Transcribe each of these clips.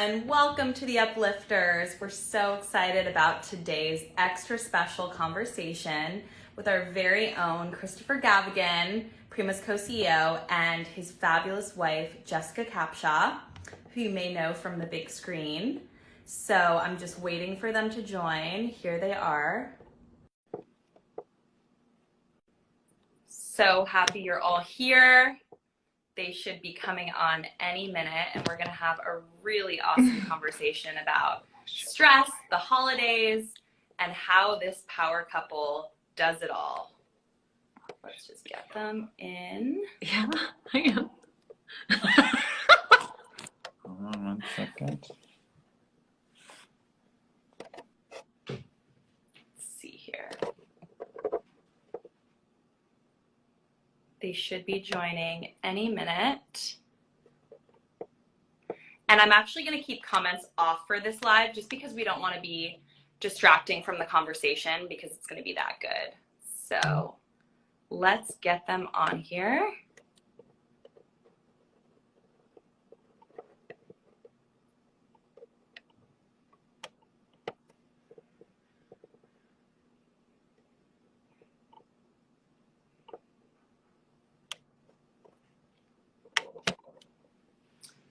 everyone. Welcome to the Uplifters. We're so excited about today's extra special conversation with our very own Christopher Gavigan, Prima's co-CEO, and his fabulous wife, Jessica Capshaw, who you may know from the big screen. So I'm just waiting for them to join. Here they are. So happy you're all here. They should be coming on any minute, and we're going to have a really awesome conversation about stress, the holidays, and how this power couple does it all. Let's just get them in. Yeah, I am. Hold on 1 second. Let's see here. They should be joining any minute. And I'm actually going to keep comments off for this live just because we don't want to be distracting from the conversation because it's going to be that good. So let's get them on here.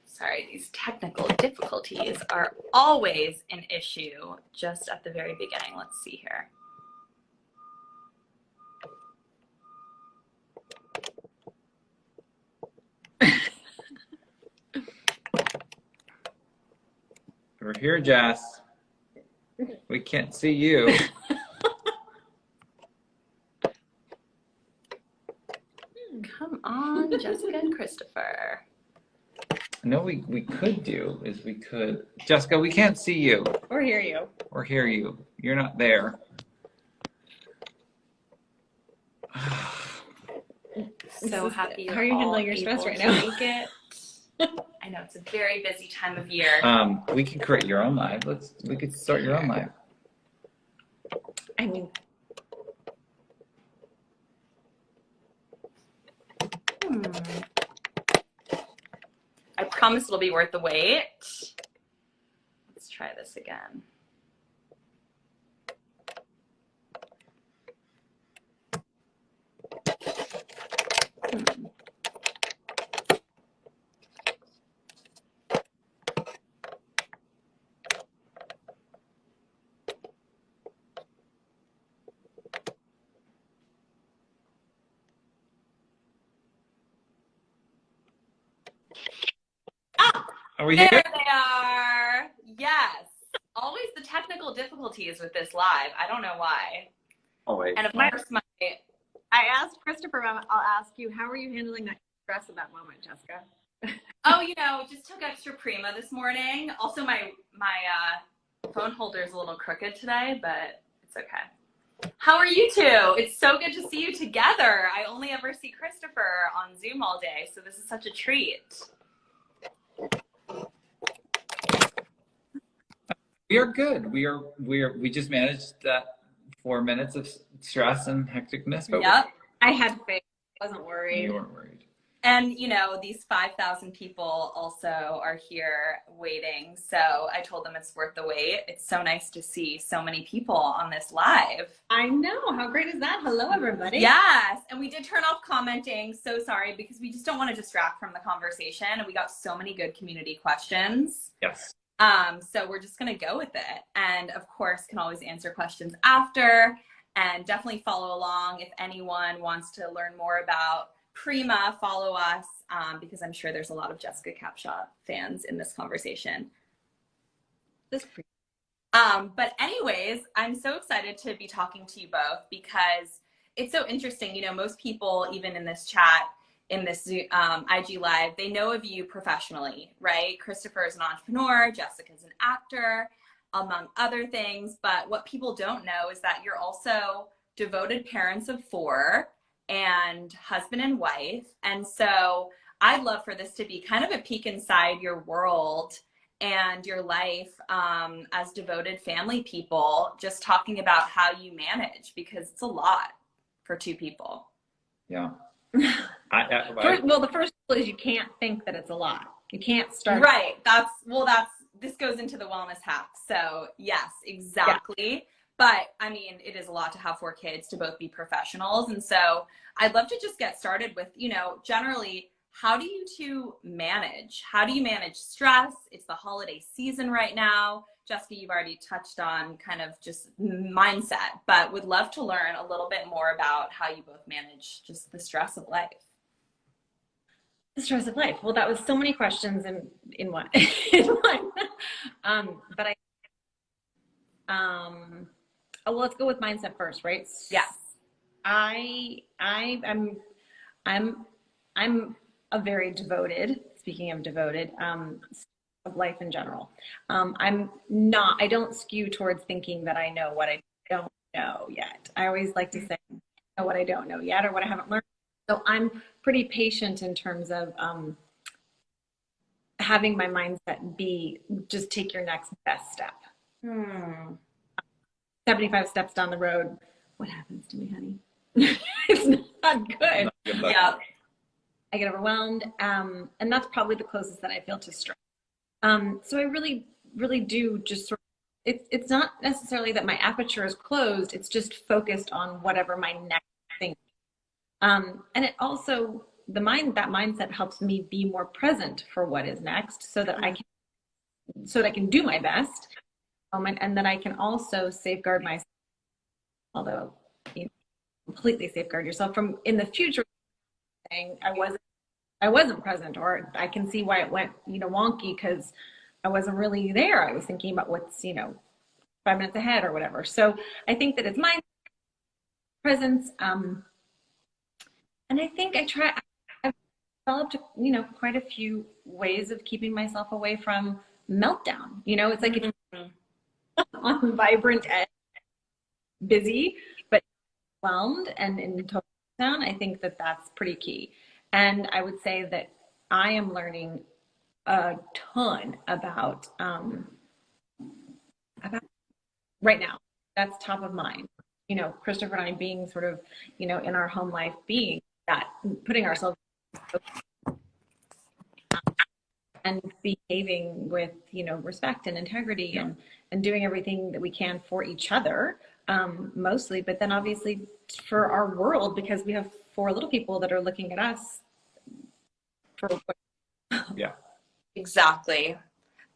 Sorry, these technical difficulties are always an issue just at the very beginning. Let's see here. We're here, Jess. We can't see you. Come on, Jessica and Christopher. No, we could do is we could. Jessica, we can't see you Or hear you. or hear you. You're not there. So happy you're How are you all handling your stress able right to now? make it. I know it's a very busy time of year. We can create your own live. We could start your own live. I mean, I promise it'll be worth the wait. Let's try this again. Are we There here? they are. Yes. Always the technical difficulties with this live. I don't know why. Oh wait. And of course, I asked Christopher, I'll ask you, how are you handling that stress at that moment, Jessica? just took extra Prima this morning. Also, my phone holder is a little crooked today, but it's okay. How are you two? It's so good to see you together. I only ever see Christopher on Zoom all day, so this is such a treat. We are good. We just managed that 4 minutes of stress and hecticness, but Yep. I had faith. I wasn't we worried. weren't worried. And, these 5,000 people also are here waiting. So I told them it's worth the wait. It's so nice to see so many people on this live. I know. How great is that? Hello, everybody. Yes. And we did turn off commenting. So sorry, because we just don't want to distract from the conversation. And we got so many good community questions. Yes. So we're just going to go with it. And of course, can always answer questions after. And definitely follow along if anyone wants to learn more about Prima, follow us, because I'm sure there's a lot of Jessica Capshaw fans in this conversation. But anyways, I'm so excited to be talking to you both because it's so interesting. Most people, even in this chat, in this IG Live, they know of you professionally, right? Christopher is an entrepreneur, Jessica's an actor, among other things. But what people don't know is that you're also devoted parents of 4 and husband and wife. And so I'd love for this to be kind of a peek inside your world and your life as devoted family people, just talking about how you manage, because it's a lot for 2 people. Yeah. Well, the first rule is you can't think that it's a lot. You can't start. Right. this goes into the wellness hack. So yes, exactly. Yeah. But I mean, it is a lot to have 4 kids to both be professionals. And so I'd love to just get started with, you know, generally, how do you two manage? How do you manage stress? It's the holiday season right now. Jessica, you've already touched on kind of just mindset, but would love to learn a little bit more about how you both manage just the stress of life. The stress of life. Well, that was so many questions in one. In one. But well, let's go with mindset first, right? Yes. I'm a very devoted, speaking of devoted, of life in general. I don't skew towards thinking that I know what I don't know yet. I always like to say, I know what I don't know yet or what I haven't learned. So I'm pretty patient in terms of having my mindset be just take your next best step. 75 steps down the road, what happens to me, honey? It's not good. Yeah. I get overwhelmed. And that's probably the closest that I feel to stress. So I really, really do just sort of, it's not necessarily that my aperture is closed. It's just focused on whatever my next thing. And it also, that mindset helps me be more present for what is next so that I can do my best. And then I can also safeguard myself, although you completely safeguard yourself from in the future saying I wasn't present, or I can see why it went, wonky because I wasn't really there. I was thinking about what's, 5 minutes ahead or whatever. So I think that it's my presence. And I think I've developed, quite a few ways of keeping myself away from meltdown. It's like if on vibrant edge, busy, but overwhelmed and in total down, I think that that's pretty key. And I would say that I am learning a ton about right now. That's top of mind. Christopher and I being sort of, in our home life, being that, putting ourselves and behaving with, respect and integrity and doing everything that we can for each other, mostly, but then obviously for our world, because we have 4 little people that are looking at us. Yeah. Exactly.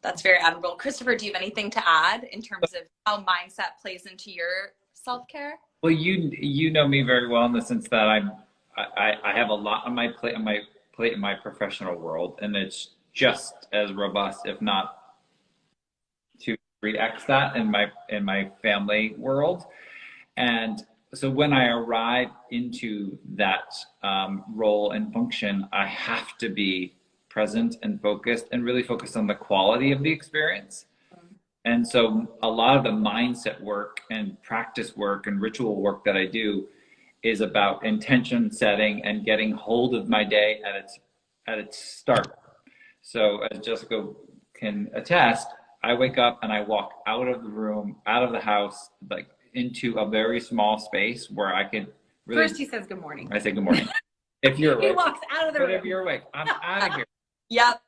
That's very admirable. Christopher, do you have anything to add in terms of how mindset plays into your self-care? Well, you know me very well in the sense that I have a lot on my plate in my professional world, and it's just as robust, if not 2-3x that in my family world. And so when I arrive into that role and function, I have to be present and focused and really focused on the quality of the experience. And so a lot of the mindset work and practice work and ritual work that I do is about intention setting and getting hold of my day at its start. So as Jessica can attest, I wake up and I walk out of the room, out of the house, like into a very small space where I can really. First he says good morning. I say good morning. If you're awake. He walks out of the room. But if you're awake, I'm out of here. Yep.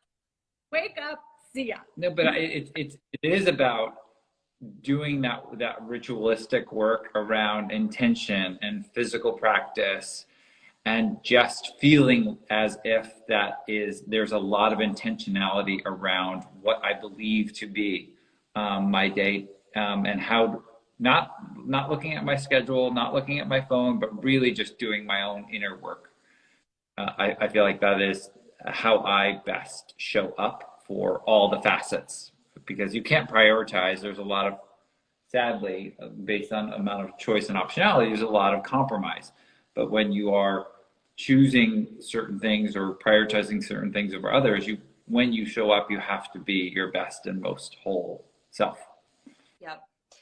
Wake up. See ya. No, but it is about doing that ritualistic work around intention and physical practice, and just feeling as if there's a lot of intentionality around what I believe to be my day, and how not looking at my schedule, not looking at my phone, but really just doing my own inner work. I feel like that is how I best show up for all the facets, because you can't prioritize. There's a lot of, sadly, based on amount of choice and optionality, there's a lot of compromise. But when you are choosing certain things or prioritizing certain things over others, when you show up, you have to be your best and most whole self. Yep.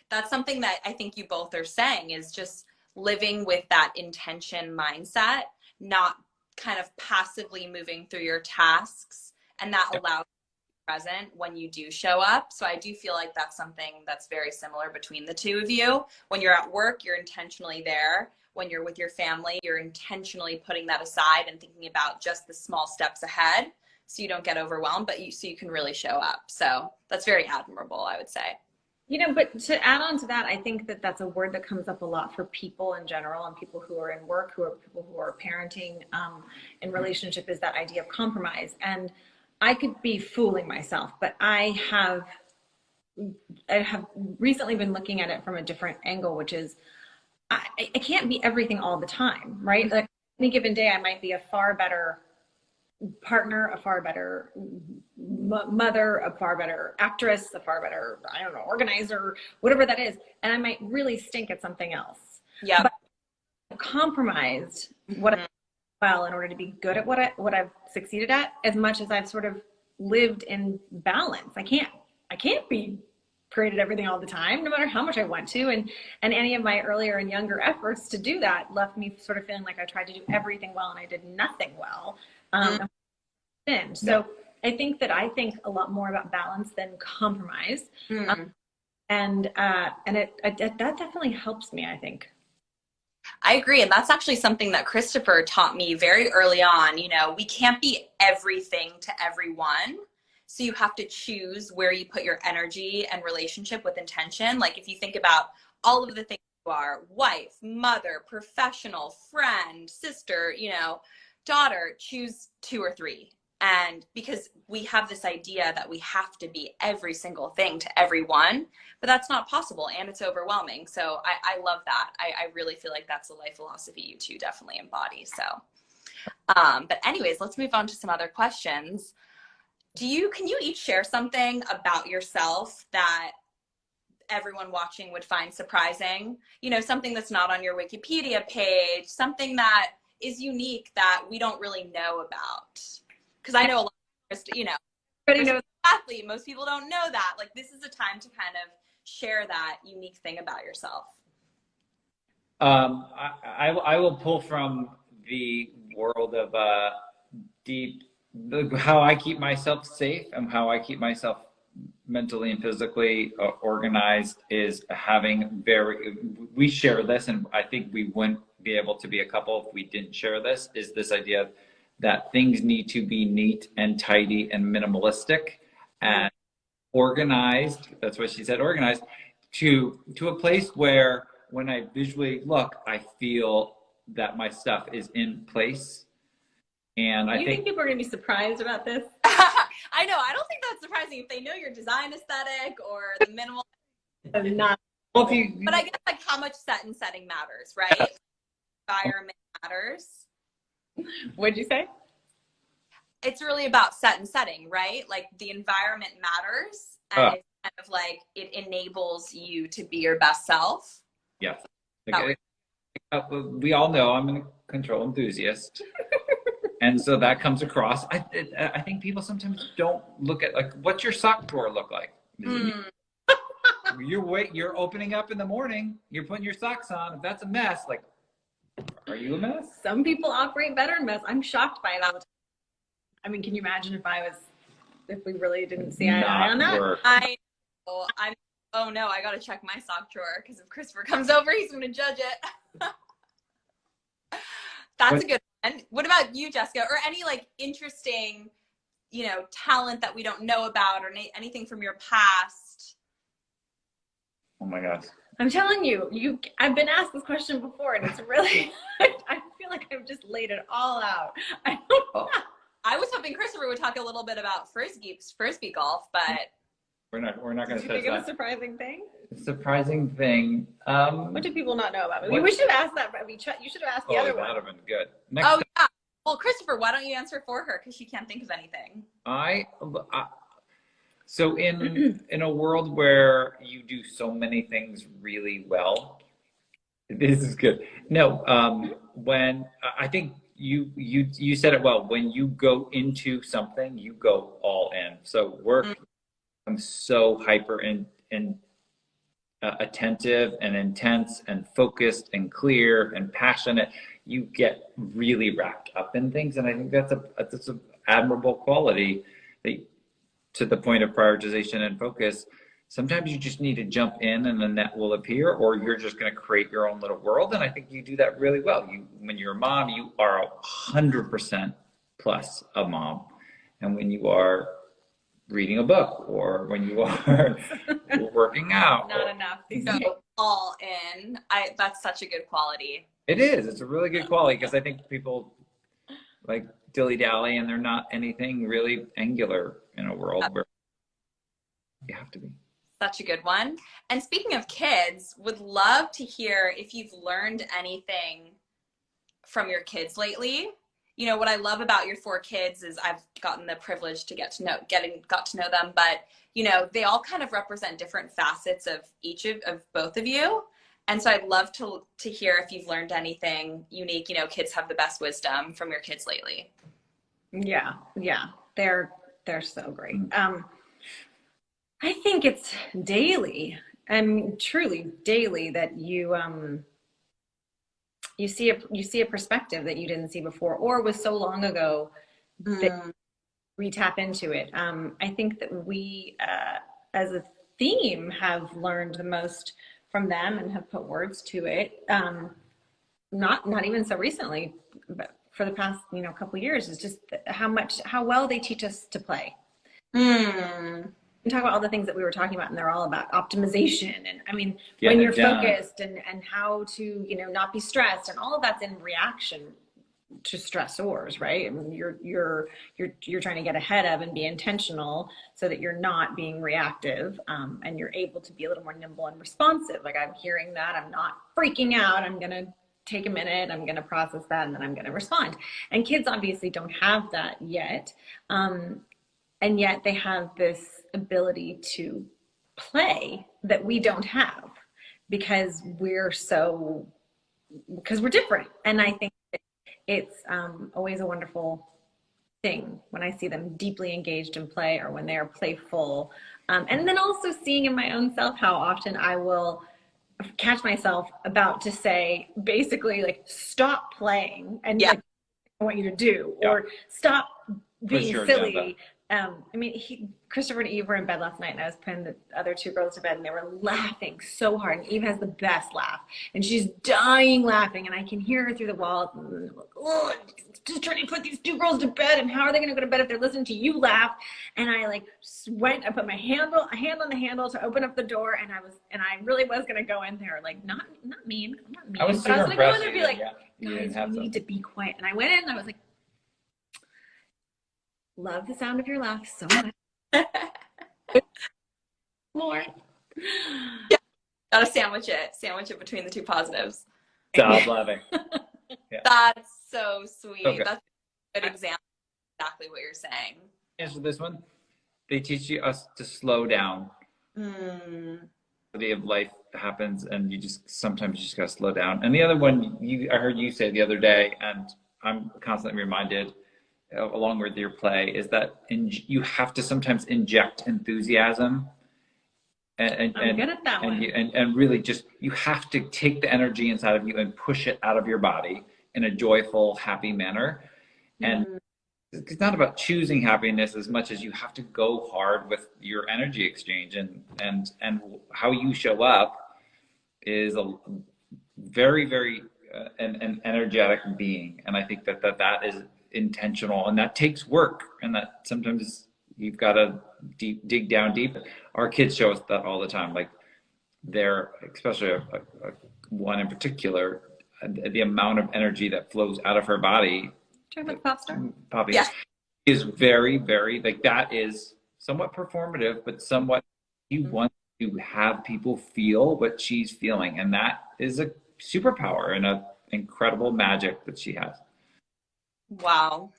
That's something that I think you both are saying, is just living with that intention mindset, not kind of passively moving through your tasks, and that allows you to be present when you do show up. So I do feel like that's something that's very similar between the two of you. When you're at work, you're intentionally there. When you're with your family, you're intentionally putting that aside and thinking about just the small steps ahead. so you don't get overwhelmed, but so you can really show up. So that's very admirable, I would say. But to add on to that, I think that that's a word that comes up a lot for people in general, and people who are in work, people who are parenting, in relationship, is that idea of compromise. And I could be fooling myself, but I have recently been looking at it from a different angle, which is I can't be everything all the time, right? Like any given day, I might be a far better partner, a far better mother, a far better actress, a far better, I don't know, organizer, whatever that is. And I might really stink at something else. Yeah. But I've compromised what I well in order to be good at what I've succeeded at, as much as I've sort of lived in balance. I can't be great at everything all the time, no matter how much I want to. And any of my earlier and younger efforts to do that left me sort of feeling like I tried to do everything well and I did nothing well. So I think a lot more about balance than compromise. And that definitely helps me, I think. I agree. And that's actually something that Christopher taught me very early on. We can't be everything to everyone. So you have to choose where you put your energy and relationship with intention. Like if you think about all of the things you are, wife, mother, professional, friend, sister, daughter, choose 2 or 3. And because we have this idea that we have to be every single thing to everyone, but that's not possible and it's overwhelming. So I love that. I really feel like that's a life philosophy you two definitely embody. So, but anyways, let's move on to some other questions. Can you each share something about yourself that everyone watching would find surprising? Something that's not on your Wikipedia page, something that is unique that we don't really know about. Because I know a lot of, everybody knows athlete. Most people don't know that. Like this is a time to kind of share that unique thing about yourself. I will pull from the world of how I keep myself safe and how I keep myself mentally and physically organized is having we share this, and I think we wouldn't be able to be a couple if we didn't share this, is this idea that things need to be neat and tidy and minimalistic and organized. That's what she said, organized to a place where when I visually look, I feel that my stuff is in place. And I think people are going to be surprised about this. I know. I don't think that's surprising if they know your design aesthetic or the minimal. Not. But I guess like how much setting matters, right? Environment matters. What'd you say? It's really about setting, right? Like the environment matters, and it's kind of like it enables you to be your best self. Yes. Okay. We all know I'm a control enthusiast. And so that comes across. I think people sometimes don't look at, like, what's your sock drawer look like? You're opening up in the morning, you're putting your socks on. If that's a mess, like, are you a mess? Some people operate better in mess. I'm shocked by it all the time. I mean, can you imagine if we really didn't see eye on that? Oh no, I gotta check my sock drawer because if Christopher comes over, he's gonna judge it. That's a good one. What about you, Jessica? Or any like interesting, talent that we don't know about, or anything from your past? Oh my gosh. I'm telling you, I've been asked this question before, and it's really, I feel like I've just laid it all out. I was hoping Christopher would talk a little bit about frisbee golf, but we're not going to touch that. Did you think of a surprising thing? Surprising thing. What do people not know about me? We should have asked that. You should have asked the other one. That would have been good. Yeah. Well, Christopher, why don't you answer for her because she can't think of anything. So in a world where you do so many things really well, this is good. No, when I think you said it well. When you go into something, you go all in. So work. I'm so hyper and attentive and intense and focused and clear and passionate. You get really wrapped up in things, and I think that's an admirable quality. That, to the point of prioritization and focus, sometimes you just need to jump in and the net will appear, or you're just going to create your own little world. And I think you do that really well. When you're a mom, you are 100% plus a mom. and when you are reading a book, or when you are working out. Not enough. Go all in. That's such a good quality. It is. It's a really good quality, because I think people like dilly-dally and they're not anything really angular in a world where you have to be. Such a good one. And speaking of kids, would love to hear if you've learned anything from your kids lately. You know, what I love about your 4 kids is I've gotten the privilege to got to know them, but you know, they all kind of represent different facets of each of both of you. And so I'd love to hear if you've learned anything unique. You know, kids have the best wisdom from your kids lately. Yeah. They're so great. I think it's daily. I mean, truly daily, that you see a perspective that you didn't see before, or was so long ago that we tap into it. I think that we, as a theme, have learned the most from them and have put words to it. Not even so recently, but for the past couple of years, is just how well they teach us to play. We talk about all the things that we were talking about, and they're all about optimization. And I mean, when you're focused and how to, not be stressed, and all of that's in reaction to stressors, right? I mean, you're trying to get ahead of and be intentional so that you're not being reactive, and you're able to be a little more nimble and responsive. Like, I'm hearing that, I'm not freaking out. I'm going to take a minute, I'm going to process that, and then I'm going to respond. And kids obviously don't have that yet. And yet they have this ability to play that we don't have, because we're different. And I think it's always a wonderful thing when I see them deeply engaged in play, or when they're playful. And then also seeing in my own self how often I will catch myself about to say, basically, like, stop playing and like, I want you to do, or stop being silly. I mean, Christopher and Eve were in bed last night, and I was putting the other 2 girls to bed, and they were laughing so hard. And Eve has the best laugh, and she's dying laughing, and I can hear her through the walls. And, oh, just trying to put these 2 girls to bed, and how are they going to go to bed if they're listening to you laugh? And I I put my hand on the handle to open up the door, and I really was going to go in there, like, not mean, I'm not mean, I was but I was going to go in there and be like, guys, we need to be quiet. And I went in, and I was like, love the sound of your laugh so much. More. Yeah. Gotta sandwich it between the 2 positives. Stop laughing. Yeah. That's so sweet. Okay. That's a good example of exactly what you're saying. Answer this one. They teach us to slow down. The day of life happens, and sometimes you just gotta slow down. And the other one, I heard you say the other day, and I'm constantly reminded, along with your play, is that you have to sometimes inject enthusiasm, and I'm good at that one. And really just, you have to take the energy inside of you and push it out of your body in a joyful, happy manner. And it's not about choosing happiness as much as you have to go hard with your energy exchange, and how you show up is a very, very an energetic being. And I think that is intentional, and that takes work, and that sometimes you've got to dig down deep. Our kids show us that all the time. Like, they're, especially one in particular, the amount of energy that flows out of her body. Talking about pop star? Poppy, is very, very, like, that is somewhat performative, but somewhat, you want to have people feel what she's feeling, and that is a superpower and an incredible magic that she has. Wow.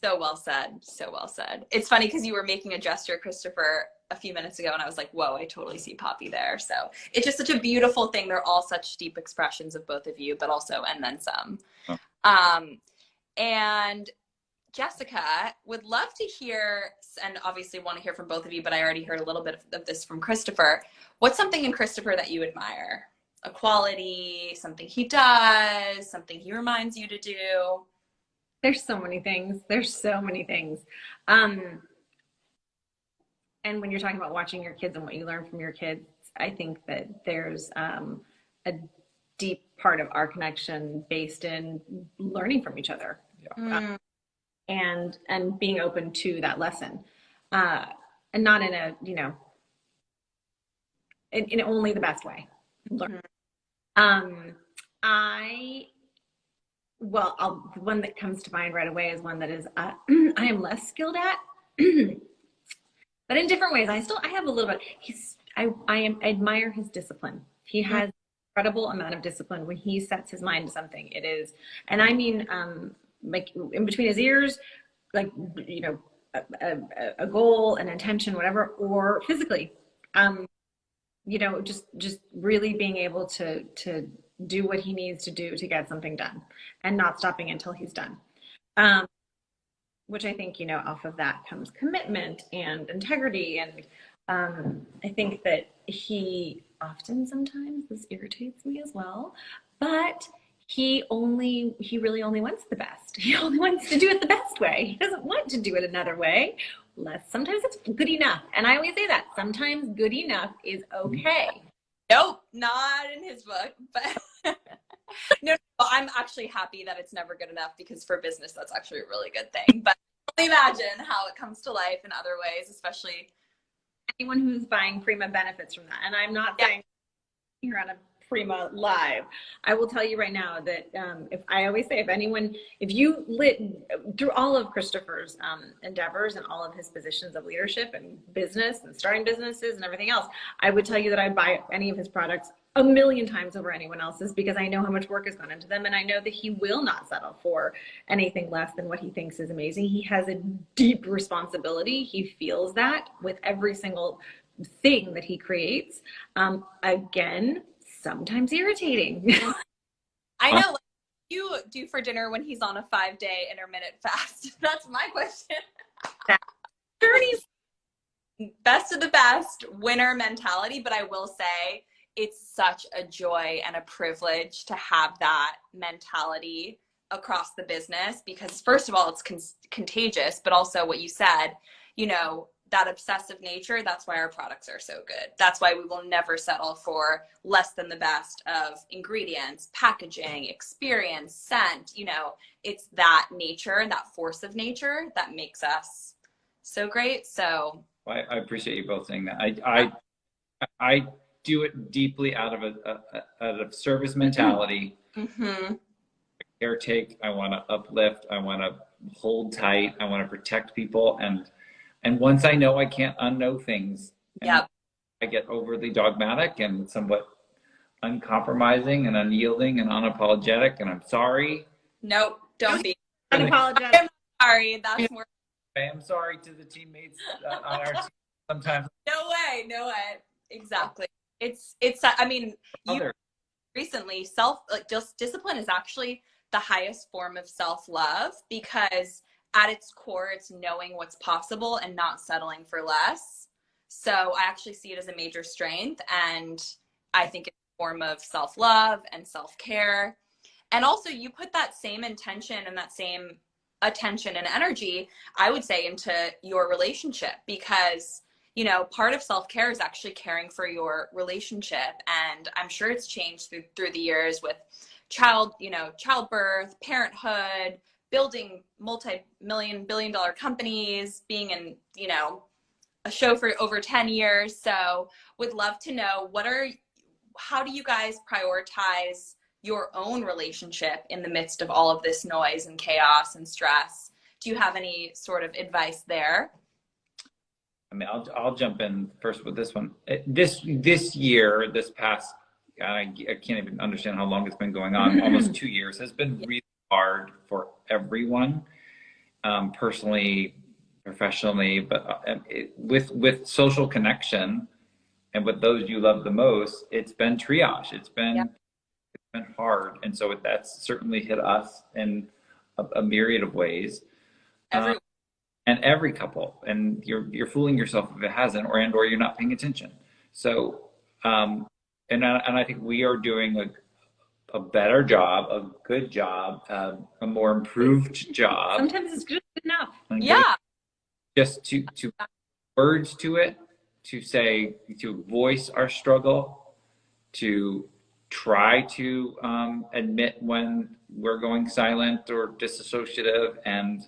So well said. So well said. It's funny because you were making a gesture, Christopher, a few minutes ago, and I was like, whoa, I totally see Poppy there. So it's just such a beautiful thing. They're all such deep expressions of both of you, but also, and then some. And Jessica, would love to hear, and obviously want to hear from both of you, but I already heard a little bit of this from Christopher. What's something in Christopher that you admire? A quality, something he does, something he reminds you to do? There's so many things. And when you're talking about watching your kids and what you learn from your kids, I think that there's a deep part of our connection based in learning from each other. and being open to that lesson, and not in a, you know, in only the best way. Mm-hmm. I one that comes to mind right away is one that is I am less skilled at, but in different ways. I have a little bit. I admire his discipline. He has incredible amount of discipline when he sets his mind to something. It is, and I mean, like in between his ears, like, you know, a goal, an intention, whatever, or physically, you know, just really being able to do what he needs to do to get something done, and not stopping until he's done. Which I think, you know, off of that comes commitment and integrity. And I think that he often, sometimes this irritates me as well, but he really only wants the best. He only wants to do it the best way. He doesn't want to do it another way. Sometimes it's good enough. And I always say that sometimes good enough is okay. Nope, not in his book, but no, I'm actually happy that it's never good enough, because for business, that's actually a really good thing. But imagine how it comes to life in other ways, especially anyone who's buying Prima benefits from that. And I'm not saying here on a Prima live. I will tell you right now that if you lit through all of Christopher's endeavors and all of his positions of leadership and business and starting businesses and everything else, I would tell you that I'd buy any of his products a million times over anyone else's, because I know how much work has gone into them, and I know that he will not settle for anything less than what he thinks is amazing. He has a deep responsibility. He feels that with every single thing that he creates. Again, sometimes irritating. I know, like, you do for dinner when he's on a 5-day intermittent fast? That's my question. Journey's best of the best, winner mentality, but I will say it's such a joy and a privilege to have that mentality across the business, because first of all, it's contagious, but also what you said, you know, that obsessive nature, that's why our products are so good. That's why we will never settle for less than the best of ingredients, packaging, experience, scent. You know, it's that nature and that force of nature that makes us so great. So I appreciate you both saying that. I do it deeply out of service mentality. Mm-hmm. Caretake. I want to uplift. I want to hold tight. I want to protect people. And once I know I can't unknow things, yep, I get overly dogmatic and somewhat uncompromising and unyielding and unapologetic. And I'm sorry. Nope, don't be unapologetic. I'm sorry. That's more. I am sorry to the teammates on our team sometimes. No way. Exactly. It's. I mean, you recently just discipline is actually the highest form of self-love, because at its core, it's knowing what's possible and not settling for less. So I actually see it as a major strength, and I think it's a form of self-love and self-care. And also, you put that same intention and that same attention and energy, I would say, into your relationship, because, you know, part of self-care is actually caring childbirth, and I'm sure it's changed through the years with childbirth, parenthood, building multi-billion-dollar companies, being in, you know, a show for over 10 years. So would love to know, how do you guys prioritize your own relationship in the midst of all of this noise and chaos and stress? Do you have any sort of advice there? I mean, I'll jump in first with this one. This year, this past, I can't even understand how long it's been going on. Almost 2 years has been really hard for everyone, personally, professionally, but with social connection and with those you love the most, it's been triage. It's been hard, and so that's certainly hit us in a myriad of ways. And every couple, and you're fooling yourself if it hasn't, or you're not paying attention. So, and I think we are doing a better job, a good job, a more improved job. Sometimes it's good enough. Yeah. Just to words to it, to voice our struggle, to try to admit when we're going silent or disassociative, and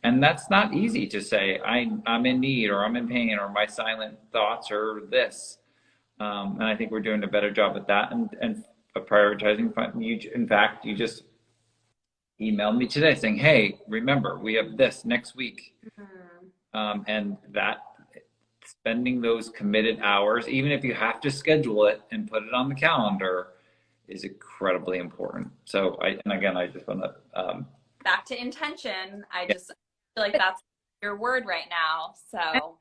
And that's not easy to say, I'm in need, or I'm in pain, or my silent thoughts are this. And I think we're doing a better job at that, and prioritizing. In fact, you just emailed me today saying, hey, remember, we have this next week. And that, spending those committed hours, even if you have to schedule it and put it on the calendar, is incredibly important. So and again, I just want to back to intention. I just feel like that's your word right now. So,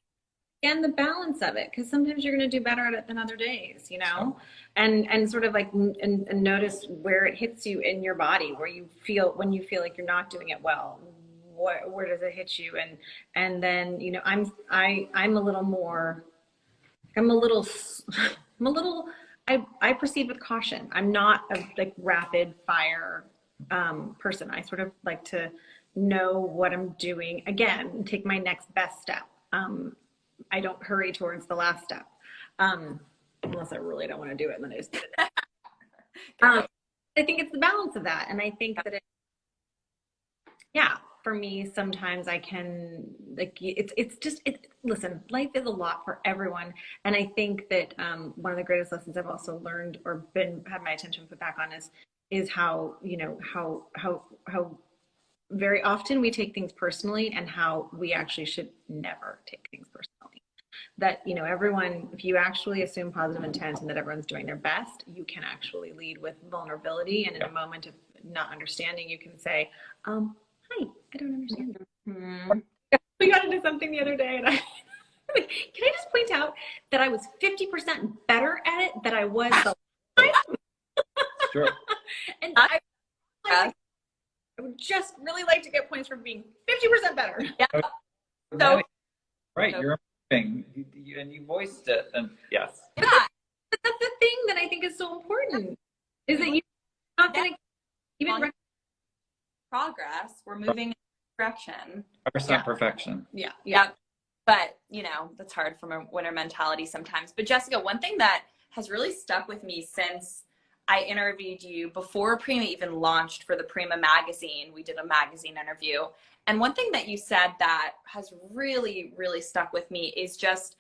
and the balance of it, because sometimes you're going to do better at it than other days, you know, and sort of like and notice where it hits you in your body, where you feel when you feel like you're not doing it well. Where does it hit you? And then, you know, I'm a little more, I proceed with caution. I'm not a like rapid fire person. I sort of like to know what I'm doing again and take my next best step. I don't hurry towards the last step, unless I really don't want to do it, and then I just do it. I think it's the balance of that, and I think that for me, sometimes I can like listen, life is a lot for everyone, and I think that one of the greatest lessons I've also learned or had my attention put back on is how, you know, how very often we take things personally, and how we actually should never take things personally. That, you know, everyone, if you actually assume positive intent and that everyone's doing their best, you can actually lead with vulnerability, and in a moment of not understanding, you can say, hi, I don't understand. We got into something the other day, and can I just point out that I was 50% better at it than I was the last time? Sure. And I would just really like to get points for being 50% better. Yeah. So, right, you're amazing, and you voiced it, and yes. Yeah, that's the thing that I think is so important, is that you're not going to even progress. We're moving in a direction. 100% perfection. Yeah. But, you know, that's hard from a winner mentality sometimes. But Jessica, one thing that has really stuck with me since I interviewed you before Prima even launched for the Prima magazine, we did a magazine interview. And one thing that you said that has really, really stuck with me is just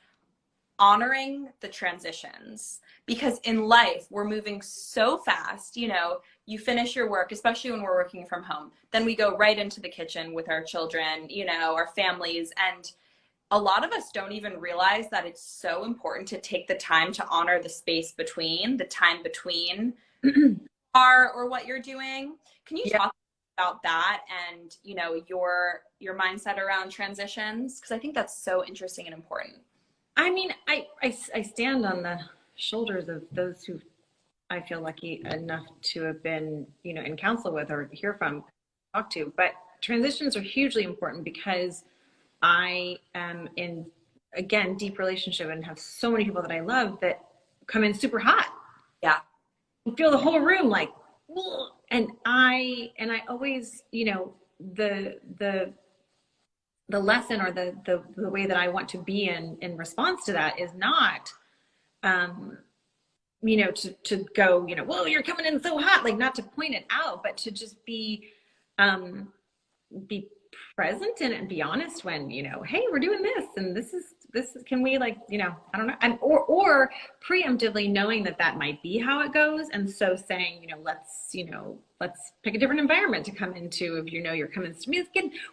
honoring the transitions, because in life we're moving so fast. You know, you finish your work, especially when we're working from home, then we go right into the kitchen with our children, you know, our families, and a lot of us don't even realize that it's so important to take the time to honor the space between, the time between or what you're doing. Can you talk about that and, you know, your mindset around transitions? Because I think that's so interesting and important. I mean, I stand on the shoulders of those who I feel lucky enough to have been, you know, in counsel with or hear from, talk to. But transitions are hugely important because I am in, again, deep relationship and have so many people that I love that come in super hot. Yeah. You feel the whole room like, ugh. And I always, you know, the lesson or the way that I want to be in response to that is not, you know, to go, you know, whoa, you're coming in so hot, like not to point it out, but to just be present in it and be honest when, you know, hey, we're doing this and this is, can we, like, you know, I don't know, and or preemptively knowing that might be how it goes, and so saying, you know, let's pick a different environment to come into. If you know you're coming to me,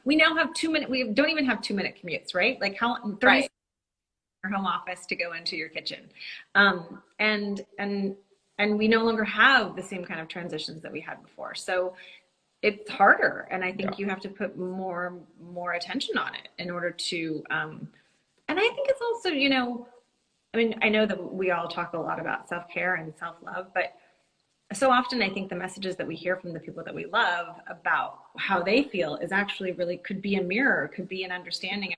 we now have 2 minute, we don't even have 2 minute commutes, right? Like how 30 your home office to go into your kitchen, and we no longer have the same kind of transitions that we had before, so it's harder, and I think you have to put more attention on it in order to and I think it's also, you know, I mean, I know that we all talk a lot about self-care and self-love, but so often I think the messages that we hear from the people that we love about how they feel is actually really could be a mirror, could be an understanding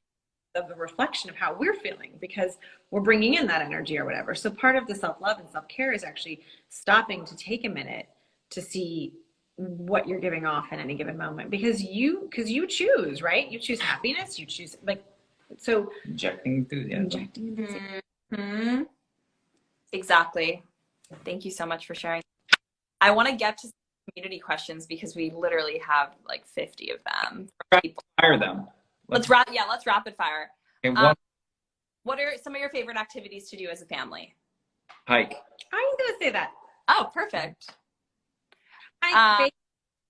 of the reflection of how we're feeling, because we're bringing in that energy or whatever. So part of the self-love and self-care is actually stopping to take a minute to see what you're giving off in any given moment, because you choose, right? You choose happiness, you choose, like, so injecting enthusiasm. Mm-hmm. Exactly. Thank you so much for sharing. I want to get to community questions because we literally have like 50 of them. Fire them. Let's rapid fire. Okay, one What are some of your favorite activities to do as a family? hike. I was gonna say that. Oh, perfect. I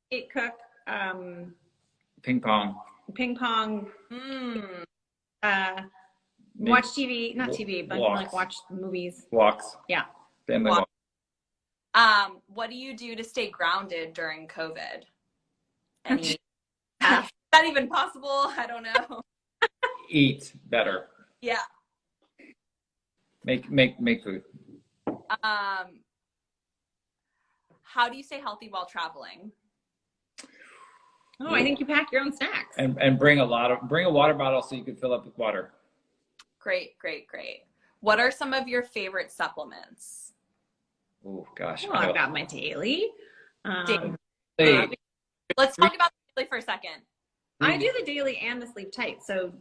bake, cook, Ping pong. ping pong, Mm, watch TV, not TV, but Walks. like watch movies. Walks. Yeah. Family walks. what do you do to stay grounded during COVID? Any, Yeah. is that even possible? I don't know. Eat better. Yeah. Make food. How do you stay healthy while traveling? Oh, I think you pack your own snacks. And bring a water bottle so you can fill up with water. Great, great, great. What are some of your favorite supplements? Oh gosh. Well, I've got my daily. Hey, Let's talk about the daily for a second. I do the daily and the sleep tight. So,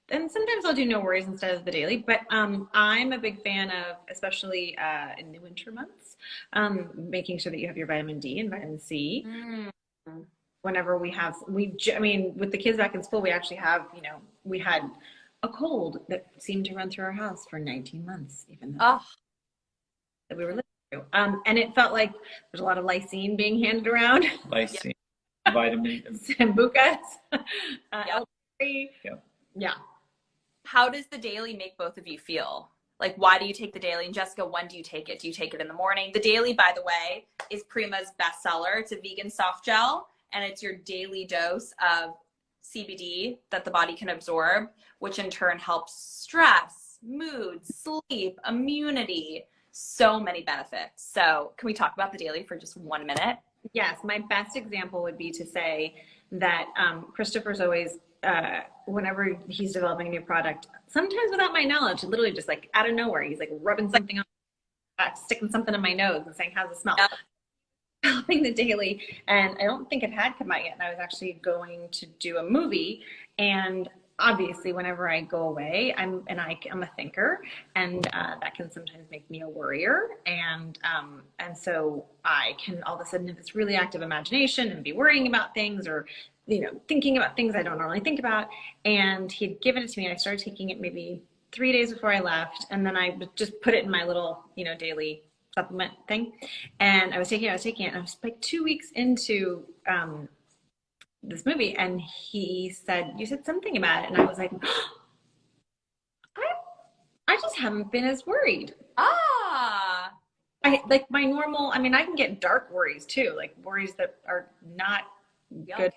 and sometimes I'll do no worries instead of the daily, but I'm a big fan of, especially in the winter months, making sure that you have your vitamin D and vitamin C. Whenever with the kids back in school, we actually have, we had a cold that seemed to run through our house for 19 months, even though that we were living through. And it felt like there's a lot of lysine being handed around. lysine, vitamin. Sambucas. Yeah. How does the daily make both of you feel? Like, why do you take the daily? And Jessica, when do you take it? Do you take it in the morning? The daily, by the way, is Prima's bestseller. It's a vegan soft gel, and it's your daily dose of CBD that the body can absorb, which in turn helps stress, mood, sleep, immunity, so many benefits. So can we talk about the daily for just 1 minute? Yes, my best example would be to say that Christopher's always, whenever he's developing a new product, sometimes without my knowledge, literally just like out of nowhere, he's like rubbing something on, sticking something in my nose and saying, how's it smell? Yep. Developing the daily, and I don't think it had come out yet, and I was actually going to do a movie, and obviously whenever I go away, I'm a thinker, and that can sometimes make me a worrier, and so I can all of a sudden have this really active imagination and be worrying about things, or thinking about things I don't normally think about. And he had given it to me, and I started taking it maybe 3 days before I left, and then I just put it in my little daily supplement thing, and I was taking it, and I was like 2 weeks into this movie, and he said, you said something about it, and I was like, I just haven't been as worried. I like my normal, I can get dark worries too, like worries that are not good,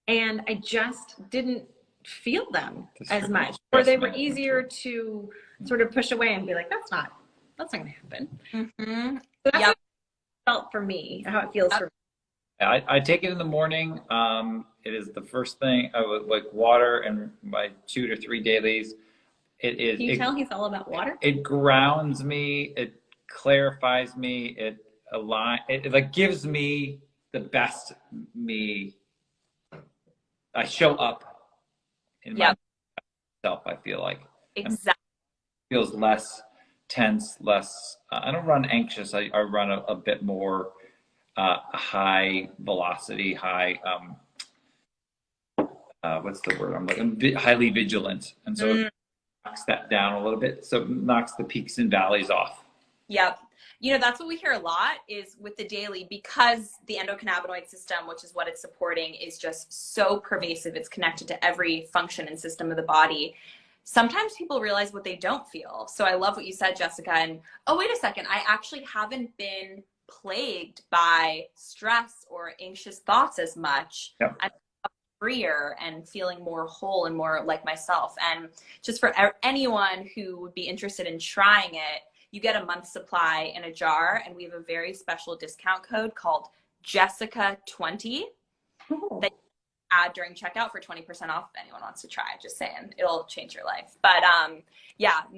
and I just didn't feel them as much, or they were easier to sort of push away and be like, that's not gonna happen. Mm-hmm. So that's how it felt for me, how it feels for me. I take it in the morning. It is the first thing. I would like water and my 2 to 3 dailies. Can you tell he's all about water? It grounds me. It clarifies me. It like gives me the best me. I show up in myself. I feel like exactly. It feels less tense, less. I don't run anxious. I run a bit more high velocity, what's the word? I'm highly vigilant, and so it knocks that down a little bit. So it knocks the peaks and valleys off. Yep. That's what we hear a lot is with the daily, because the endocannabinoid system, which is what it's supporting, is just so pervasive. It's connected to every function and system of the body. Sometimes people realize what they don't feel. So I love what you said, Jessica. And wait a second, I actually haven't been plagued by stress or anxious thoughts as much. Yep. I'm freer and feeling more whole and more like myself. And just for anyone who would be interested in trying it, you get a month's supply in a jar, and we have a very special discount code called Jessica20 that you add during checkout for 20% off if anyone wants to try. Just saying, it'll change your life. But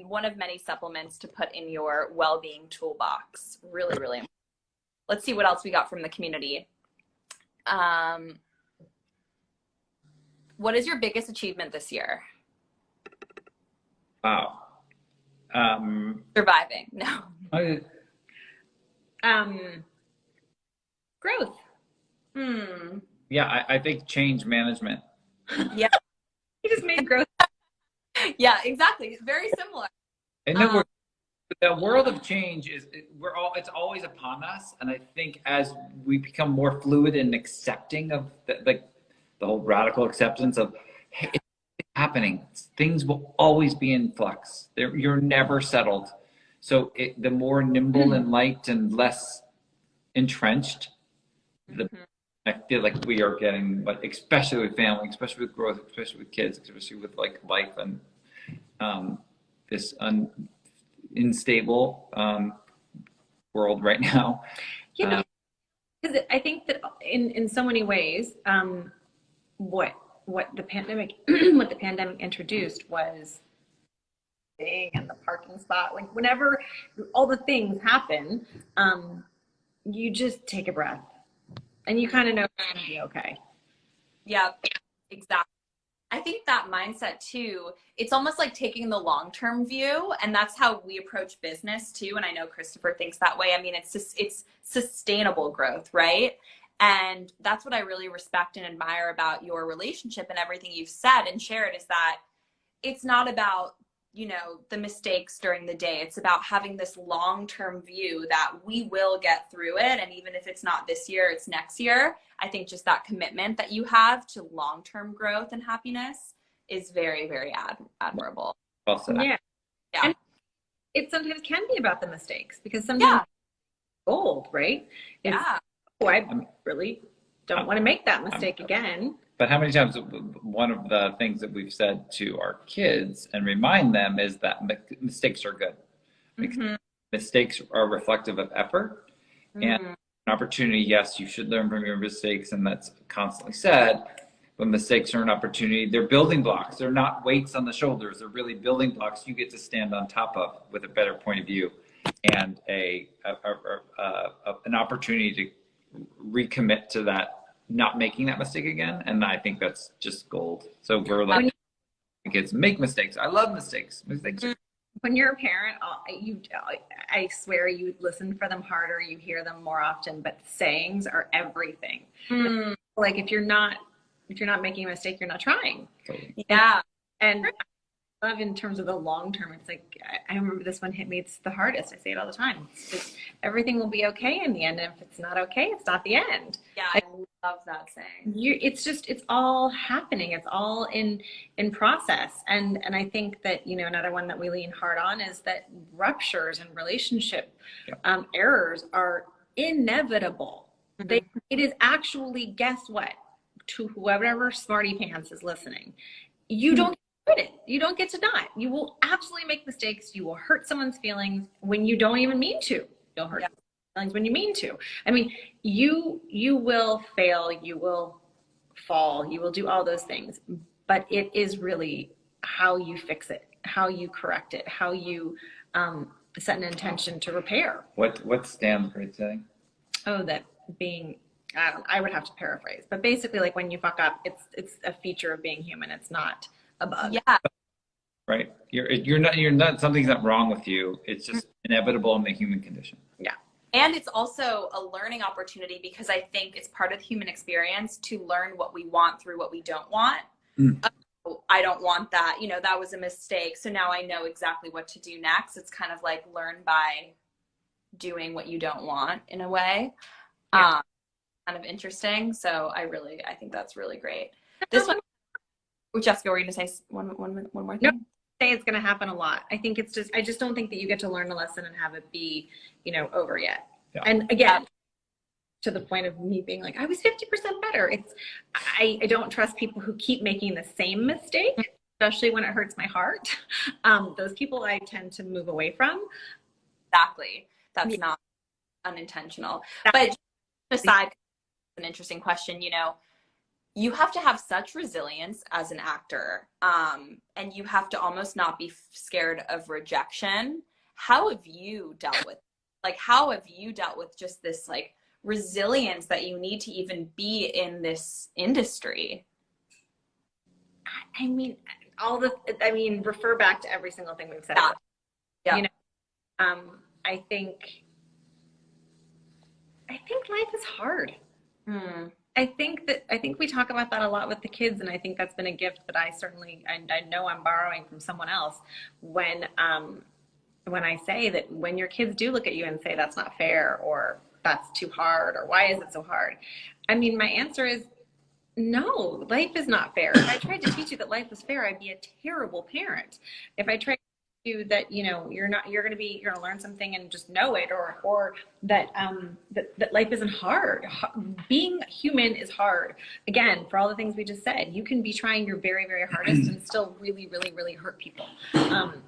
one of many supplements to put in your well-being toolbox. Really, really important. Let's see what else we got from the community. What is your biggest achievement this year? Wow. Surviving. No. Growth. Yeah, I think change management. Yeah. You just made growth. Yeah, exactly. Very similar. And then the world of change it's always upon us. And I think as we become more fluid and accepting of the whole radical acceptance of, hey, it's happening. Things will always be in flux. You're never settled. So the more nimble and light and less entrenched, I feel like we are getting, like, especially with family, especially with growth, especially with kids, especially with like life and this unstable world right now. You know, because I think that in so many ways, what the pandemic introduced was being in the parking spot. Like whenever all the things happen, you just take a breath and you kind of know it's gonna be okay. Yeah, exactly. I think that mindset too, it's almost like taking the long-term view, and that's how we approach business too. And I know Christopher thinks that way. I mean, it's sustainable growth, right? And that's what I really respect and admire about your relationship and everything you've said and shared, is that it's not about, you know, the mistakes during the day. It's about having this long-term view that we will get through it. And even if it's not this year, it's next year. I think just that commitment that you have to long-term growth and happiness is very, very admirable. Also, Yeah. Yeah. And it sometimes can be about the mistakes, because sometimes gold, right? Yeah. Oh, I really don't want to make that mistake again. But how many times, one of the things that we've said to our kids and remind them is that mistakes are good. Mistakes are reflective of effort and an opportunity. Yes, you should learn from your mistakes, and that's constantly said. But mistakes are an opportunity. They're building blocks. They're not weights on the shoulders. They're really building blocks you get to stand on top of with a better point of view and an opportunity to recommit to that, not making that mistake again. And I think that's just gold. So we're like, kids make mistakes. I love mistakes. Mistakes are— When you're a parent, I swear you listen for them harder, you hear them more often, but sayings are everything. Like if you're not making a mistake, you're not trying. Yeah. And I love in terms of the long term, it's like, I remember this one hit me, it's the hardest. I say it all the time. It's just, everything will be okay in the end. And if it's not okay, it's not the end. Yeah, I love that saying. It's all happening. It's all in process. And I think that, you know, another one that we lean hard on is that ruptures and relationship errors are inevitable. It is actually, guess what? To whoever smarty pants is listening, you don't get it. You don't get to not. You will absolutely make mistakes. You will hurt someone's feelings when you don't even mean to. You'll hurt feelings when you mean to. I mean, you will fail. You will fall. You will do all those things. But it is really how you fix it, how you correct it, how you set an intention to repair. What stands for saying? Oh, that being. I would have to paraphrase, but basically, like when you fuck up, it's a feature of being human. It's not a bug. Yeah. Right. You're not. Something's not wrong with you. It's just inevitable in the human condition. Yeah. And it's also a learning opportunity, because I think it's part of the human experience to learn what we want through what we don't want. Oh, I don't want that. You know, that was a mistake. So now I know exactly what to do next. It's kind of like learn by doing what you don't want in a way. Yeah. Kind of interesting. So I think that's really great. This one, Jessica, were you going to say one more thing? No, say it's going to happen a lot. I think I just don't think that you get to learn a lesson and have it be, you know, over yet. Yeah. And again, to the point of me being like, I was 50% better. I don't trust people who keep making the same mistake, especially when it hurts my heart. Those people I tend to move away from. Exactly. That's not unintentional. But aside, an interesting question, you know, you have to have such resilience as an actor, and you have to almost not be scared of rejection. How have you dealt with just this like resilience that you need to even be in this industry? I mean, refer back to every single thing we've said. Yeah. You know, I think life is hard. I think we talk about that a lot with the kids, and I think that's been a gift that I know I'm borrowing from someone else when I say that when your kids do look at you and say that's not fair or that's too hard or why is it so hard? I mean, my answer is no, life is not fair. If I tried to teach you that life was fair, I'd be a terrible parent. If I tried to teach you that, you know, you're going to learn something and just know it, or that, that life isn't hard. Being human is hard. Again, for all the things we just said, you can be trying your very, very hardest and still really, really, really hurt people,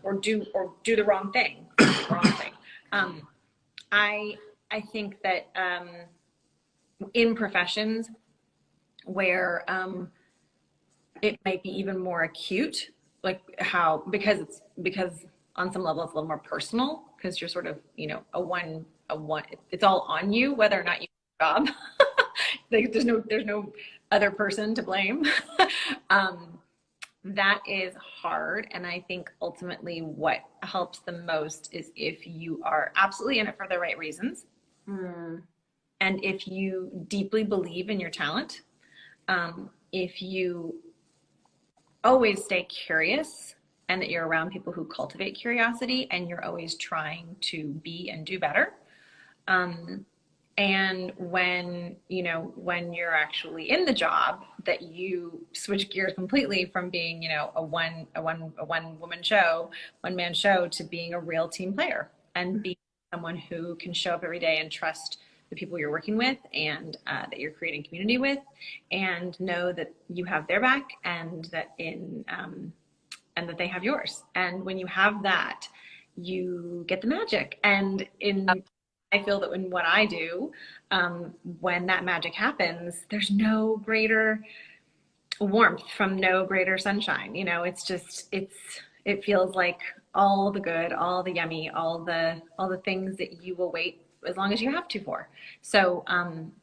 or do the wrong thing. I think that, in professions where it might be even more acute, like because on some level it's a little more personal because you're sort of, you know, a one, it's all on you, whether or not you do a job. Like there's no other person to blame. That is hard. And I think ultimately what helps the most is if you are absolutely in it for the right reasons. And if you deeply believe in your talent, if you always stay curious and that you're around people who cultivate curiosity and you're always trying to be and do better. And when you're actually in the job, that you switch gears completely from being, you know, a one man show to being a real team player and being someone who can show up every day and trust the people you're working with and that you're creating community with, and know that you have their back and that and that they have yours. And when you have that, you get the magic. And I feel that in what I do, when that magic happens, there's no greater warmth from no greater sunshine. You know, it's just it feels like all the good, all the yummy, all the things that you will wait as long as you have to for. So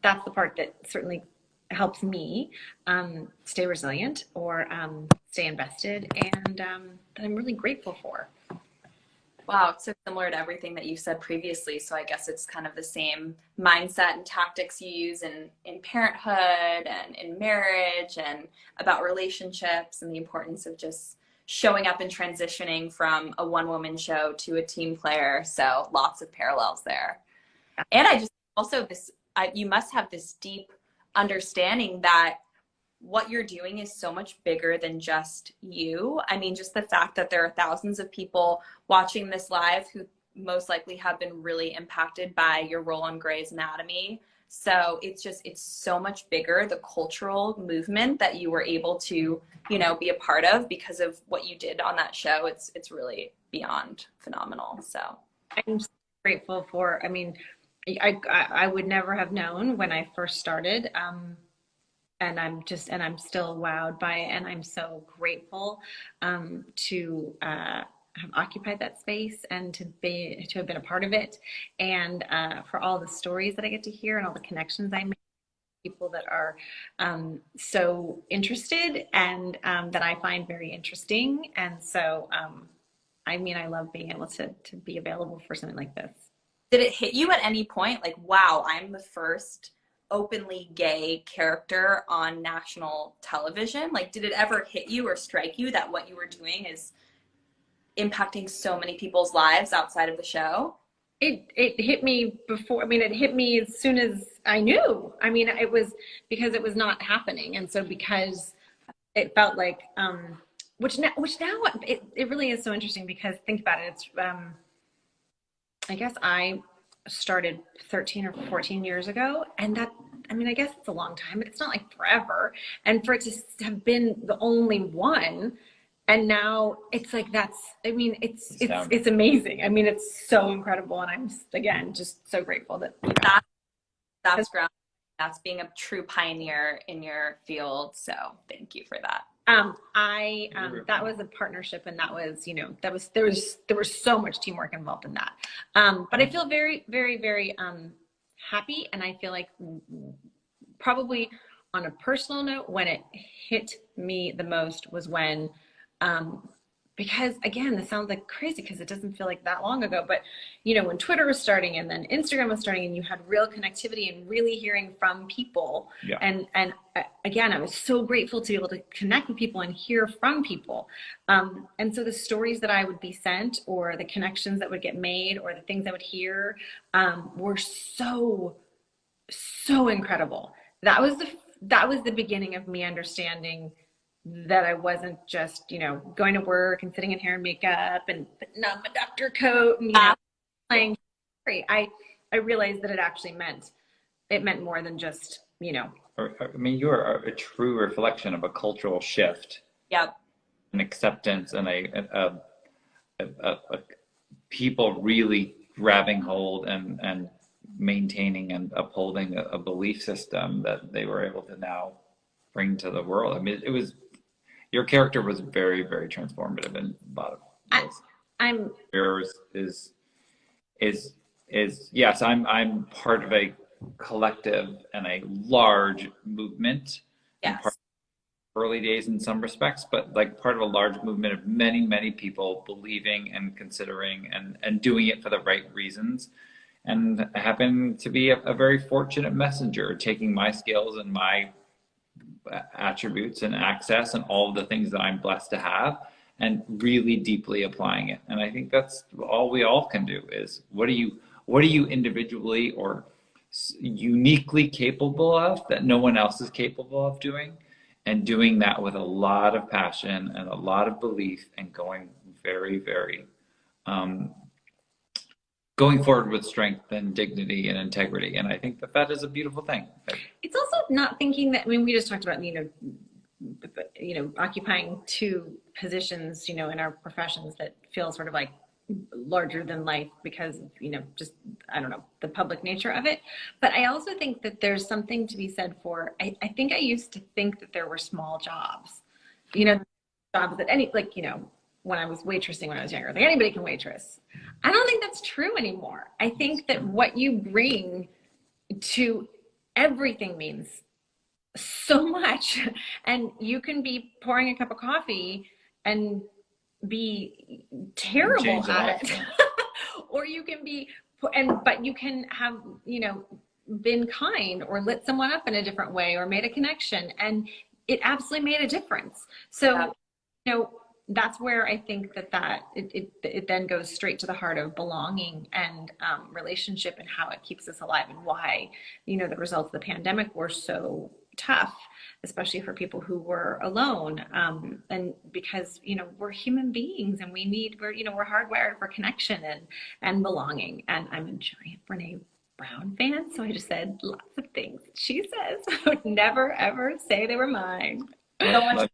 that's the part that certainly helps me stay resilient or stay invested, and that I'm really grateful for. Wow, it's so similar to everything that you said previously. So I guess it's kind of the same mindset and tactics you use in parenthood and in marriage and about relationships and the importance of just showing up and transitioning from a one-woman show to a team player. So lots of parallels there. And I just also you must have this deep understanding that what you're doing is so much bigger than just you. I mean, just the fact that there are thousands of people watching this live who most likely have been really impacted by your role on Grey's Anatomy. So it's so much bigger, the cultural movement that you were able to, you know, be a part of because of what you did on that show. It's really beyond phenomenal. So I'm so grateful for, I mean, I would never have known when I first started, and I'm still wowed by it, and I'm so grateful to have occupied that space and to have been a part of it, and for all the stories that I get to hear and all the connections I make, people that are so interested and that I find very interesting, and so I mean, I love being able to be available for something like this. Did it hit you at any point like, wow, I'm the first openly gay character on national television? Like, did it ever hit you or strike you that what you were doing is impacting so many people's lives outside of the show? It hit me before. I mean, it hit me as soon as I knew. I mean, it was because it was not happening, and so because it felt like, which now it really is so interesting because think about it. It's I guess I started 13 or 14 years ago, and that, I mean, I guess it's a long time, but it's not like forever. And for it to have been the only one, and now it's like I mean, it's amazing. I mean, it's so incredible, and I'm again just so grateful that that's ground. That's being a true pioneer in your field. So thank you for that. That was a partnership, and that was, you know, there was so much teamwork involved in that. But I feel very, very, very happy, and I feel like probably on a personal note, when it hit me the most was when because again, this sounds like crazy because it doesn't feel like that long ago, but you know, when Twitter was starting and then Instagram was starting and you had real connectivity and really hearing from people. Yeah. And again, I was so grateful to be able to connect with people and hear from people. And so the stories that I would be sent, or the connections that would get made, or the things I would hear, were so incredible. That was the beginning of me understanding that I wasn't just, you know, going to work and sitting in hair and makeup and putting on my doctor coat and, you know, playing. I realized that it actually meant more than just, you know. I mean, you are a true reflection of a cultural shift. Yep. An acceptance and a people really grabbing hold and maintaining and upholding a belief system that they were able to now bring to the world. I mean, your character was very, very transformative in a lot of ways. Yours is yes, I'm part of a collective and a large movement. Yes. Early days in some respects, but like part of a large movement of many, many people believing and considering and doing it for the right reasons. And I happen to be a very fortunate messenger, taking my skills and my attributes and access and all of the things that I'm blessed to have and really deeply applying it. And I think that's all we all can do is what are you individually or uniquely capable of that no one else is capable of doing, and doing that with a lot of passion and a lot of belief and going very, very going forward with strength and dignity and integrity. And I think that is a beautiful thing. It's also not thinking that, I mean, we just talked about, you know, occupying two positions, you know, in our professions that feel sort of like larger than life because of, you know, just, I don't know, the public nature of it. But I also think that there's something to be said for, I think I used to think that there were small jobs, you know, jobs that like, you know, when I was waitressing when I was younger, like anybody can waitress. I don't think that's true anymore. I think that what you bring to everything means so much. And you can be pouring a cup of coffee and be terrible at it. Or you can be, but you can have, you know, been kind or lit someone up in a different way or made a connection. And it absolutely made a difference. So, you know, that's where I think that it then goes straight to the heart of belonging and relationship and how it keeps us alive and why, you know, the results of the pandemic were so tough, especially for people who were alone. And because, you know, we're human beings and we're hardwired for connection and belonging. And I'm a giant Brene Brown fan. So I just said lots of things she says. I would never, ever say they were mine. So much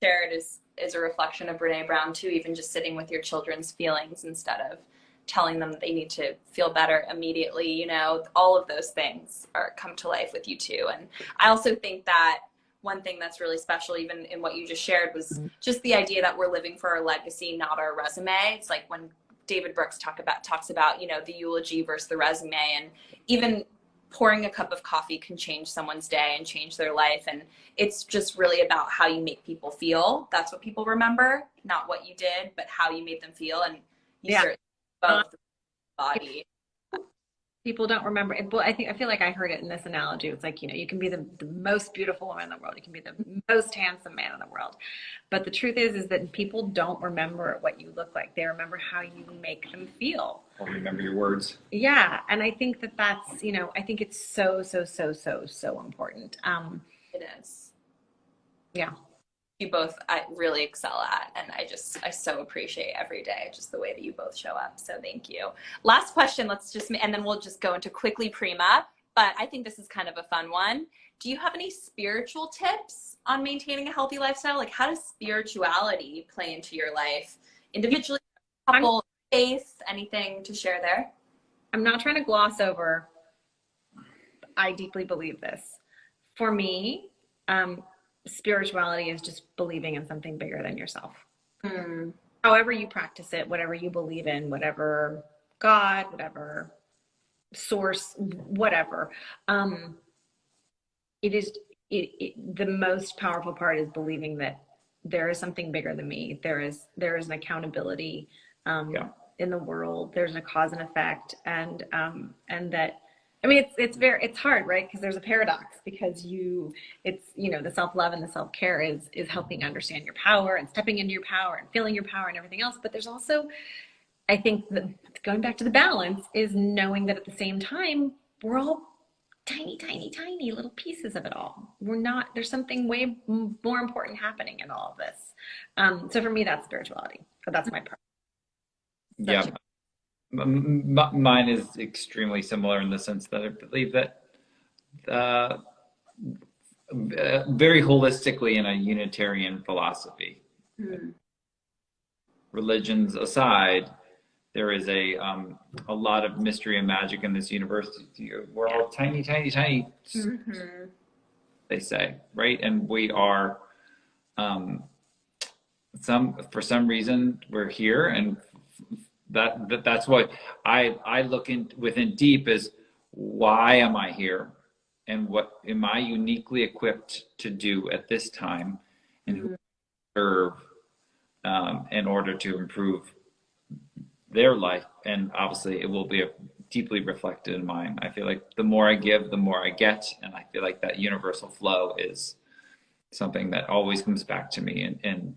shared is a reflection of Brene Brown too, even just sitting with your children's feelings instead of telling them that they need to feel better immediately, you know, all of those things come to life with you too. And I also think that one thing that's really special, even in what you just shared, was just the idea that we're living for our legacy, not our resume. It's like when David Brooks talks about, you know, the eulogy versus the resume, and even pouring a cup of coffee can change someone's day and change their life. And it's just really about how you make people feel. That's what people remember, not what you did, but how you made them feel. And you certainly both the body. People don't remember it. Well, I feel like I heard it in this analogy. It's like, you know, you can be the most beautiful woman in the world. You can be the most handsome man in the world. But the truth is that people don't remember what you look like. They remember how you make them feel. Or remember your words. Yeah. And I think that's, you know, I think it's so important. It is. Yeah. You both really excel at, and I so appreciate every day just the way that you both show up. So thank you. Last question, and then we'll just go into quickly prima, but I think this is kind of a fun one. Do you have any spiritual tips on maintaining a healthy lifestyle? Like, how does spirituality play into your life individually, couple, faith, anything to share there? I'm not trying to gloss over. I deeply believe this. For me, spirituality is just believing in something bigger than yourself. However you practice it, whatever you believe in, whatever God, whatever source, whatever. The most powerful part is believing that there is something bigger than me. There is an accountability in the world. There's a cause and effect, and that, I mean, it's hard, right? Because there's a paradox, because it's the self-love and the self-care is helping understand your power and stepping into your power and feeling your power and everything else. But there's also, I think, going back to the balance, is knowing that at the same time, we're all tiny, tiny, tiny little pieces of it all. There's something way more important happening in all of this. So for me, that's spirituality. So that's my part. Yeah. Mine is extremely similar in the sense that I believe that very holistically in a Unitarian philosophy. Religions aside, there is a lot of mystery and magic in this universe. We're all tiny, tiny, tiny, they say, right? And we are, for some reason, we're here, and that's what I look within deep is, why am I here, and what am I uniquely equipped to do at this time, and who serve in order to improve their life. And obviously it will be deeply reflected in mine. I feel like the more I give, the more I get, and I feel like that universal flow is something that always comes back to me in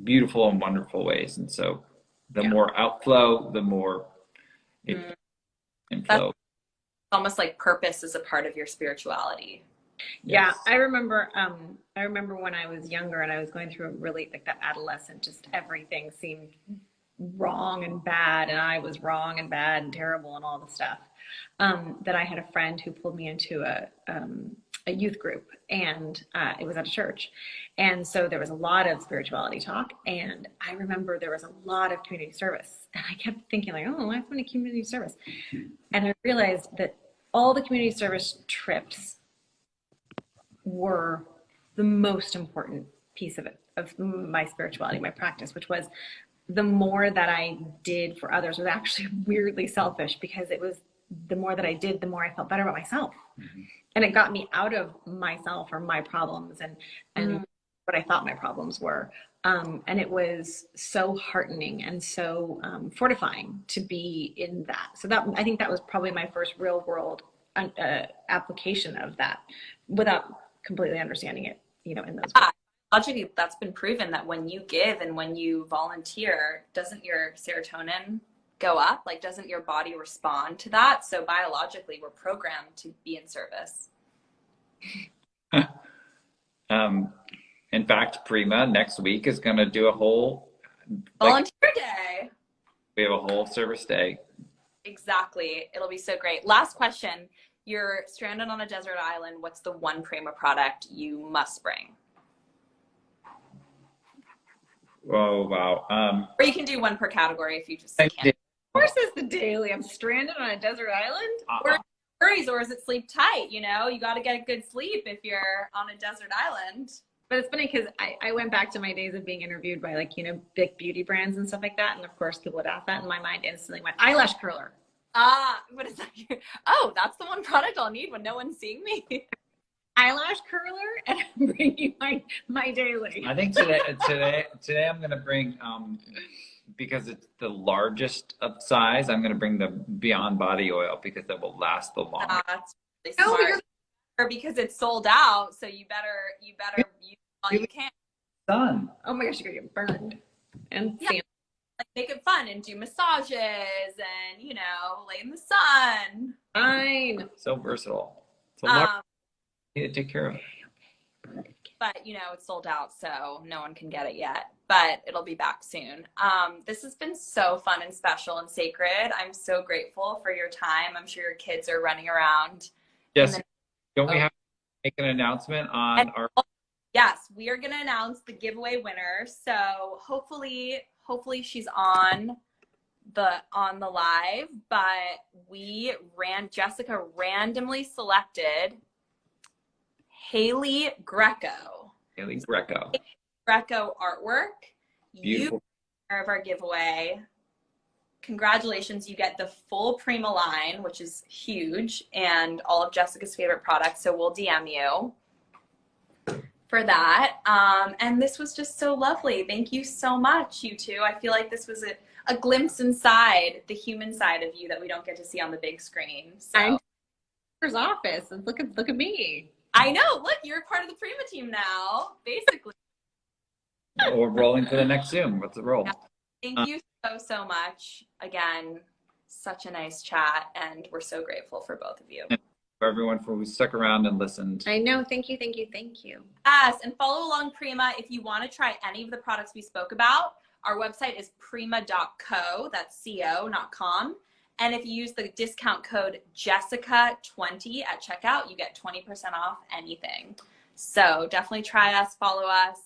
beautiful and wonderful ways. And so the more outflow, the more inflow. That's almost like purpose is a part of your spirituality. Yeah, yes. I remember when I was younger and I was going through a really, like, that adolescent, just everything seemed wrong and bad, and I was wrong and bad and terrible and all the stuff. That I had a friend who pulled me into a youth group, and it was at a church. And so there was a lot of spirituality talk, and I remember there was a lot of community service, and I kept thinking, like, oh, why am I community service? And I realized that all the community service trips were the most important piece of it, of my spirituality, my practice, which was the more that I did for others was actually weirdly selfish, because it was the more that I did, the more I felt better about myself. And it got me out of myself or my problems and what I thought my problems were. And it was so heartening and so fortifying to be in that. So I think that was probably my first real world application of that, without completely understanding it, in those ways. Logically, that's been proven that when you give and when you volunteer, doesn't your serotonin go up? Like, doesn't your body respond to that? So biologically, we're programmed to be in service. In fact, Prima next week is going to do a whole volunteer day. We have a whole service day. Exactly. It'll be so great. Last question. You're stranded on a desert island. What's the one Prima product you must bring? Oh, wow. Or you can do one per category if you just can't. Of course it's the daily. I'm stranded on a desert island. Or worries, or is it sleep tight? You got to get good sleep if you're on a desert island. But it's funny because I went back to my days of being interviewed by big beauty brands and stuff like that. And of course people would ask that, and my mind instantly went, eyelash curler. What is that? Oh, that's the one product I'll need when no one's seeing me. Eyelash curler, and I'm bringing my daily. I think today I'm going to bring, because it's the largest of size, I'm going to bring the Beyond Body Oil, because that will last the longest. That's really smart. Because it's sold out, so you better use all you can. Done. Oh my gosh, you're going to get burned. And like, make it fun and do massages and, lay in the sun. Fine. So versatile. It's a lot to take care of. But, it's sold out, so no one can get it yet. But it'll be back soon. This has been so fun and special and sacred. I'm so grateful for your time. I'm sure your kids are running around. Yes. Don't we have to make an announcement on our... Yes, we are going to announce the giveaway winner. So hopefully she's on the live, but Jessica randomly selected Haley Greco. Greco artwork. Beautiful. You are of our giveaway. Congratulations, you get the full Prima line, which is huge, and all of Jessica's favorite products. So we'll DM you. for that. And this was just so lovely. Thank you so much, you two. I feel like this was a glimpse inside the human side of you that we don't get to see on the big screen. So. I'm office and look at me. I know. Look, you're part of the Prima team now, basically. Or rolling for the next Zoom. What's the roll? Yeah. Thank you so much. Again, such a nice chat, and we're so grateful for both of you. And for everyone who stuck around and listened. I know. Thank you. Yes, and follow along Prima if you want to try any of the products we spoke about. Our website is prima.co. That's co, not com. And if you use the discount code Jessica20 at checkout, you get 20% off anything. So definitely try us, follow us.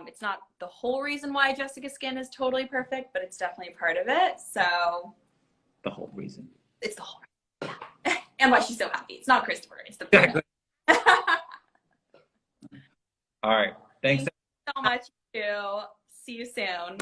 It's not the whole reason why Jessica's skin is totally perfect, but it's definitely a part of it. So The whole reason. it's the whole reason. Yeah. And why she's so happy. It's not Christopher, it's the Exactly. All right. Thanks. Thank you so much, too. See you soon.